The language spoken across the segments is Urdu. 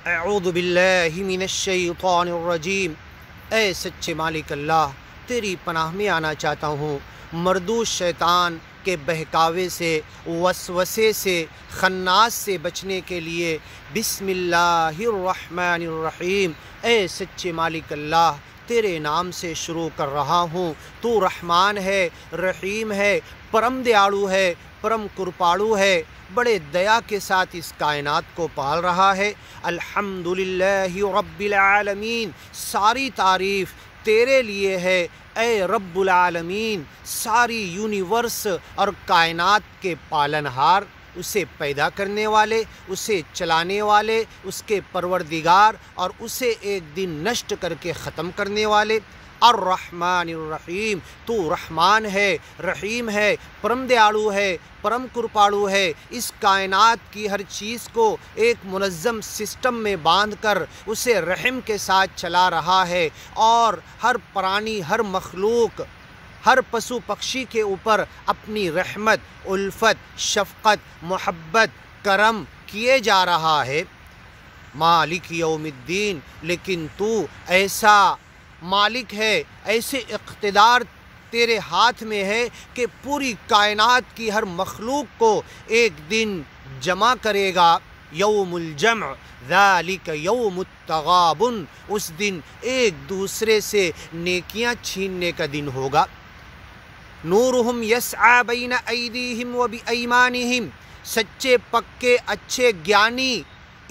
اعوذ باللہ من الشیطان الرجیم۔ اے سچے مالک اللہ، تیری پناہ میں آنا چاہتا ہوں مردود شیطان کے بہکاوے سے، وسوسے سے، خناس سے بچنے کے لیے بسم اللہ الرحمن الرحیم۔ اے سچے مالک اللہ، تیرے نام سے شروع کر رہا ہوں۔ تو رحمان ہے، رحیم ہے، پرم دیالو ہے، پرم کرپاڑو ہے، بڑے دیا کے ساتھ اس کائنات کو پال رہا ہے۔ الحمدللہ رب العالمین، ساری تعریف تیرے لیے ہے اے رب العالمین، ساری یونیورس اور کائنات کے پالنہار، اسے پیدا کرنے والے، اسے چلانے والے، اس کے پروردگار اور اسے ایک دن نشٹ کر کے ختم کرنے والے۔ الرحمن الرحیم، تو رحمان ہے، رحیم ہے، پرم دیالو ہے، پرم کرپاڑو ہے، اس کائنات کی ہر چیز کو ایک منظم سسٹم میں باندھ کر اسے رحم کے ساتھ چلا رہا ہے، اور ہر پرانی، ہر مخلوق، ہر پشو پکشی کے اوپر اپنی رحمت، الفت، شفقت، محبت، کرم کیے جا رہا ہے۔ مالک یوم الدین، لیکن تو ایسا مالک ہے، ایسے اقتدار تیرے ہاتھ میں ہے کہ پوری کائنات کی ہر مخلوق کو ایک دن جمع کرے گا۔ یوم الجمع ذالک یوم التغابن، اس دن ایک دوسرے سے نیکیاں چھیننے کا دن ہوگا۔ نورہم یسعی بین ایدیہم و بایمانہم، سچے پکے اچھے گیانی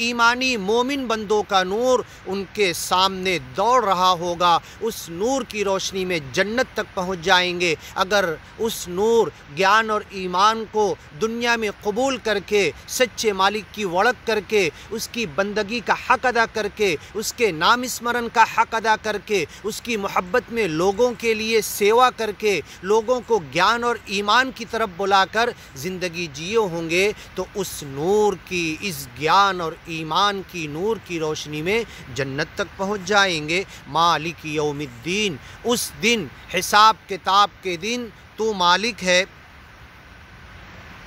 ایمانی مومن بندوں کا نور ان کے سامنے دوڑ رہا ہوگا، اس نور کی روشنی میں جنت تک پہنچ جائیں گے۔ اگر اس نور، گیان اور ایمان کو دنیا میں قبول کر کے، سچے مالک کی وڑک کر کے، اس کی بندگی کا حق ادا کر کے، اس کے نام اسمرن کا حق ادا کر کے، اس کی محبت میں لوگوں کے لیے سیوا کر کے، لوگوں کو گیان اور ایمان کی طرف بلا کر زندگی جیے ہوں گے، تو اس نور کی، اس گیان اور ایمان کی نور کی روشنی میں جنت تک پہنچ جائیں گے۔ مالک یوم الدین، اس دن، حساب کتاب کے دن تو مالک ہے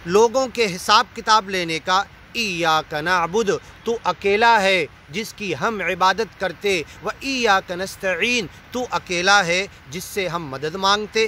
لوگوں کے حساب کتاب لینے کا۔ ایاک نعبد، تو اکیلا ہے جس کی ہم عبادت کرتے، و ایاک نستعین، تو اکیلا ہے جس سے ہم مدد مانگتے۔